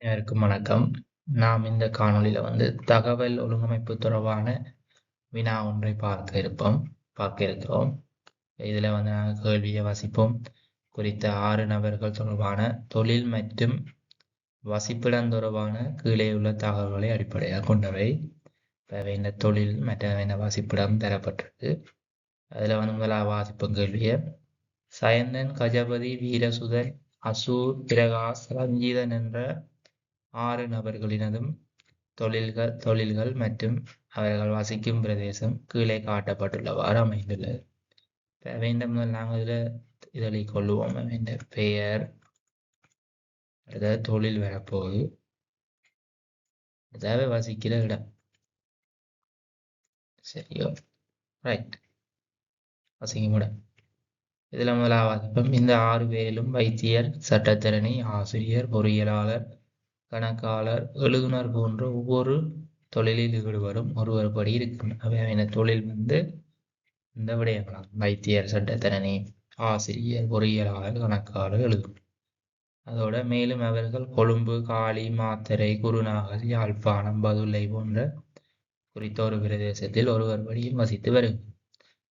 அனைவருக்கும் வணக்கம். நாம் இந்த காணொளியில தகவல் ஒழுங்கமைப்பு தொடர்பான வினா ஒன்றை பார்க்க இருக்கிறோம். இதுல நாங்கள் கேள்வியை வாசிப்போம். குறித்த 6 நபர்கள் தொடர்பான தொழில் மற்றும் வசிப்பிடம் தொடர்பான கீழே உள்ள தகவல்களை அடிப்படையாக கொண்டவை. இந்த தொழில் மற்றும் வசிப்பிடம் தரப்பட்டிருக்கு. அதுல முதலாவது வாசிப்பும் கேள்வியை சயந்தன், கஜபதி, வீரசுதன், அசூர், பிரகாஷ், ரஞ்சிதன் என்ற 6 நபர்களினதும் தொழில்கள் மற்றும் அவர்கள் வசிக்கும் பிரதேசம் கீழே காட்டப்பட்டுள்ளவாறு அமைந்துள்ளது. வேண்டும் நாங்கள் இதழை கொள்ளுவோம். என்ற பெயர், அதாவது தொழில் வரப்போகுது, அதாவது வசிக்கிற இடம். சரியோ, ரைட். வசிக்கும் இடம். இதுல முதலாவது இந்த 6 பேரிலும் வைத்தியர், சட்டத்தரணி, ஆசிரியர், பொறியியலாளர், கணக்காளர், எழுதுனர் போன்ற ஒவ்வொரு தொழிலில் ஈடுபடும் ஒருவர் படி இருக்கும். அவையான தொழில் இந்த விடயங்களாம்: வைத்தியர், சட்டத்தரணி, ஆசிரியர், பொறியியலாளர், கணக்காளர், எழுதுனர். அதோட மேலும் அவர்கள் கொழும்பு, காலி, மாத்தறை, குருநாகல், யாழ்ப்பாணம், பதுளை போன்ற குறித்த ஒரு பிரதேசத்தில் ஒருவர் படியும் வசித்து வருகிறார்.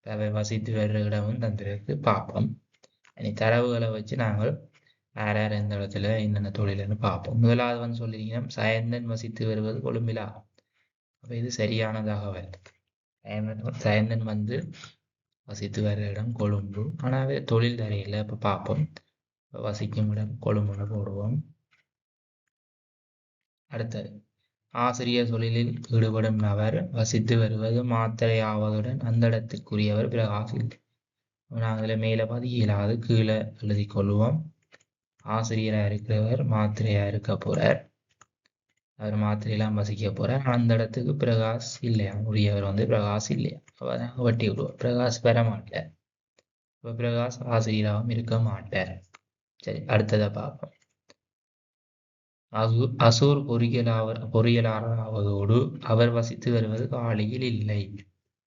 அவை வசித்து வருகிற இடமும் தந்திருக்கு பார்ப்போம். இனி தரவுகளை வச்சு நாங்கள் யார் யார் எந்த இடத்துல என்னென்ன தொழில்னு பார்ப்போம். முதலாவது சொல்லியிருக்கீங்க சயந்தன் வசித்து வருவது கொழும்பிலா. அப்ப இது சரியான தகவல். சயந்தன் வசித்து வர இடம் கொழும்பு. ஆனால் தொழில் தரையில் இப்ப பார்ப்போம். வசிக்கும் இடம் கொழும்புன்னு போடுவோம். அடுத்தது ஆசிரியர் தொழிலில் ஈடுபடும் நபர் வசித்து வருவது மாத்திரை ஆவதுடன் அந்த இடத்திற்குரியவர் பிரகாசில். நாங்கள் மேல பதியலாது கீழே எழுதி கொள்வோம். ஆசிரியரா இருக்கிறவர் மாத்திரையா இருக்க போறார். அவர் மாத்திரையெல்லாம் வசிக்க போறார். அந்த இடத்துக்கு பிரகாஷ் இல்லையா, உரியவர் பிரகாஷ் இல்லையா, நாங்கள் வட்டி விடுவோம். பிரகாஷ் பெற மாட்டார். இப்ப பிரகாஷ் ஆசிரியராகவும் இருக்க மாட்டார். சரி, அடுத்ததை பார்ப்போம். அசூர் பொறியியலாளராவதோடு அவர் வசித்து வருவது காலியில் இல்லை.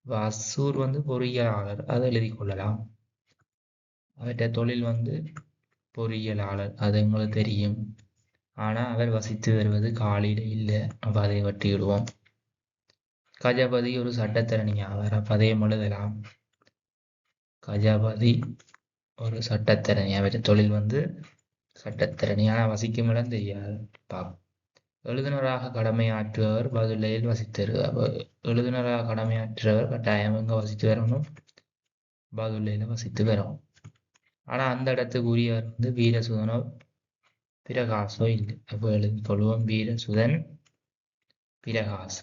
அசூர் பொறியியலாளர், அதை எழுதி கொள்ளலாம். அவற்றை தொழில் பொறியியலாளர், அது உங்களுக்கு தெரியும். ஆனா அவர் வசித்து வருவது காலியில இல்லை. அப்ப அதை வட்டி விடுவோம். கஜபதி ஒரு சட்டத்தரணி ஆவார். அப்ப அதையும் எழுதலாம். கஜபதி ஒரு சட்டத்தரணி, அவற்றை தொழில் சட்டத்தரணி. ஆனா வசிக்கும் இடம் தெரியாது. பாப்போம். எழுதுனராக கடமையாற்றுபவர் பதுளையில் வசித்திருக்கிறார். எழுதுனராக கடமையாற்றுறவர் கட்டாயம் எங்க வசித்து வரணும், பதுளையில வசித்து வரணும். ஆனா அந்த இடத்துக்கு உரியவர் வீரசுதனோ பிரகாசோ இல்லை. அப்போ எழுதி கொள்வோம் வீரசுதன், பிரகாஷ்.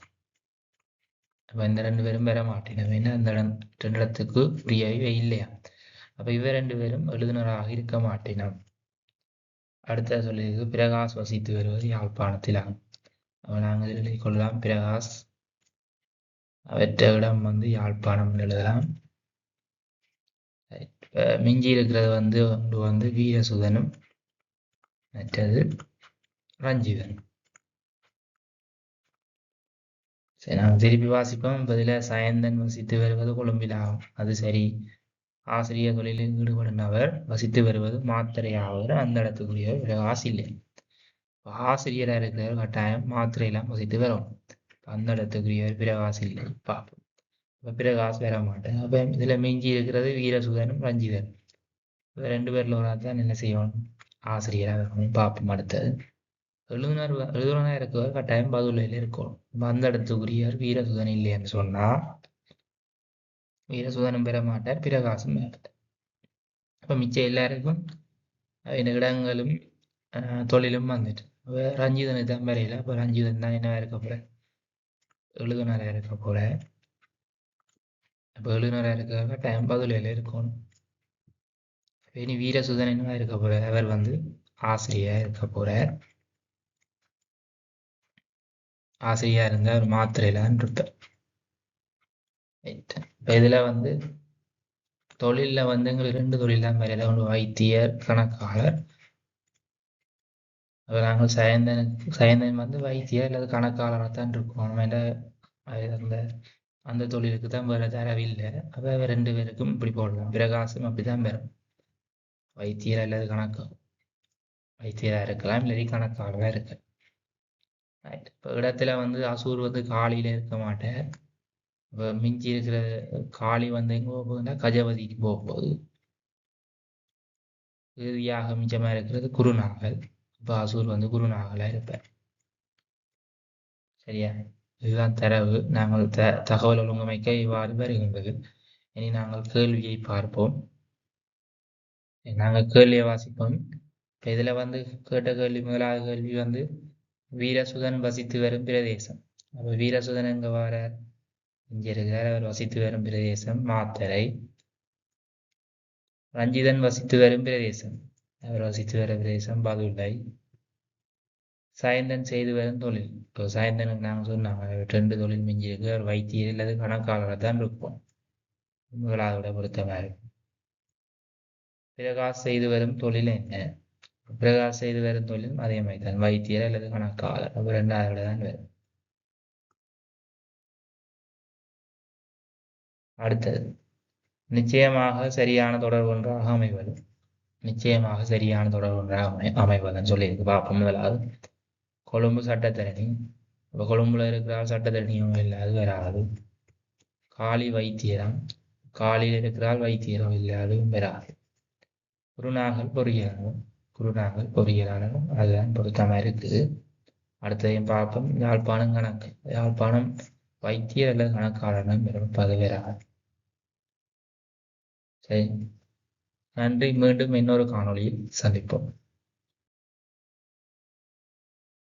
அப்ப இந்த 2 பேரும் பெற மாட்டேன். ஏன்னா அந்த 2 இடத்துக்கு உரியவை இல்லையா. அப்ப இவ 2 பேரும் எழுதுனராக இருக்க மாட்டேனோம். அடுத்த சொல்லியிருக்கு பிரகாஷ் வசித்து வருவது யாழ்ப்பாணத்தில் ஆகும். நாங்கள் எழுதி கொள்ளலாம் பிரகாஷ், அவற்ற இடம் யாழ்ப்பாணம் எழுதலாம். மிஞ்சி இருக்கிறது ஒன்று வீரசுதனும், மற்றது ரஞ்சிதன். சரி, நாங்கள் திருப்பி வாசிப்போம். பதில சயந்தன் வசித்து வருவது கொழும்பிலாகும். அது சரி. ஆசிரியர் தொழிலில் ஈடுபடும் அவர் வசித்து வருவது மாத்திரையாவது அந்த இடத்துக்குரியவர் பிரகாஷ் இல்லை. ஆசிரியரா இருக்கிறவர் கட்டாயம் மாத்திரையெல்லாம் வசித்து வரும். அந்த இடத்துக்குரியவர் பிரகாஷ் இல்லை. பார்ப்போம். இப்ப பிரகாஷ் வர மாட்டேன். அப்ப இதுல மிஞ்சி இருக்கிறது வீரசுதனும் ரஞ்சிதன். 2 பேர்ல ஒரு ஆள் தான் என்ன செய்யணும், ஆசிரியராக இருக்கணும். பார்ப்போம். அடுத்தது எழுதுனர் இருக்கவர் கட்டாயம் பதுளையில இருக்கணும். அந்த இடத்துக்குரியவர் வீரசுதன் இல்லைன்னு சொன்னா வீரசுதனும் பெற மாட்டார், பிரகாசம் பெற மாட்டார். அப்ப மிச்சம் எல்லாருக்கும் இடங்களும் தொழிலும் ரஞ்சிதனை தான் வரையில. அப்ப ரஞ்சிதன் தான் என்ன இருக்க போற, எழுதுனரா இருக்க போற. அப்ப எழுதுனரா இருக்க கட்டாயம் பதுளையில இருக்கணும். இனி வீரசுதன் என்ன இருக்க போற, அவர் ஆசிரியா இருக்க போற. ஆசிரியா இருந்தா ஒரு மாத்திரையில இருப்பார். இப்ப இதுல தொழில எங்களுக்கு 2 தொழில் தான் வரையில. ஒன்று வைத்தியர், கணக்காளர். நாங்கள் சயந்தன் வைத்தியர் அல்லது கணக்காளராக தான் இருக்கணும். அந்த தொழிலுக்கு தான் வேற தரவில்லை. அப்ப 2 பேருக்கும் இப்படி போடலாம். பிரகாசம் அப்படிதான் பெறும். வைத்தியர் அல்லது வைத்தியரா இருக்கலாம், இல்லாட்டி கணக்காளராக இருக்கு. இப்போ இடத்துல வந்து அசூர் வந்து காலியில் இருக்க மாட்டேன். இப்போ மிஞ்சி இருக்கிற காளி வந்து எங்கே போக போகுதுன்னா கஜபதிக்கு போக போகுது. இறுதியாக மிச்சமாக இருக்கிறது குருநாகல். இப்போ அசூர் வந்து குருநாகலாக இருப்பார். சரியா? இதுதான் தரவு. நாங்கள் தகவல் ஒழுங்கமைக்க இவ்வாறு வருகின்றது. இனி நாங்கள் கேள்வியை பார்ப்போம். நாங்கள் கேள்வியை வாசிப்போம். இப்போ இதில் வந்து கேட்ட கேள்வி, முதலாவது கேள்வி வந்து வீரசுதன் வசித்து வரும் பிரதேசம். அப்போ வீரசுதன் எங்க வாரார்? இங்கே இருக்கிறார். அவர் வசித்து வரும் பிரதேசம் மாத்தரை. ரஞ்சிதன் வசித்து வரும் பிரதேசம், அவர் வசித்து வரும் பிரதேசம் பதுளை. சாயந்தன் செய்து வரும் தொழில், இப்போ சாயந்தனுக்கு நாங்கள் சொன்னாங்க 2 தொழில் மிஞ்சி இருக்கு. அவர் வைத்தியர் அல்லது கணக்காளராக தான் இருப்போம், முதலாவதோட பொறுத்த மாதிரி. பிரகாஷ் செய்து வரும் தொழில் என்ன? பிரகாஷ் செய்து வரும் தொழில் அதே மாதிரி தான், வைத்தியர் அல்லது கணக்காளர். அப்போ 2வது தான் வரும். அடுத்தது நிச்சயமாக சரியான தொடர்பு ஒன்றாக அமைவது. நிச்சயமாக சரியான தொடர்பு ஒன்றாக அமைவதுன்னு சொல்லியிருக்கு. பார்ப்போம். முதலாவது கொழும்பு சட்டத்தரணி. இப்போ கொழும்புல இருக்கிறால் சட்டத்தரணியும் இல்லை, அது வராது. காளி வைத்தியரம், காளியில் இருக்கிறால் வைத்தியரம் இல்லை, அதுவும் வராது. குருநாகல் பொறியியலாளர், குருநாகல் பொறியியலாளர், அதுதான் பொருத்தமாக இருக்குது. அடுத்ததையும் பார்ப்போம். யாழ்ப்பாணம் கணக்கு, யாழ்ப்பாணம் வைத்தியர் அல்லது கணக்காளர் வரும், அது வராது. சரி, நன்றி. மீண்டும் இன்னொரு காணொளியில் சந்திப்போம்.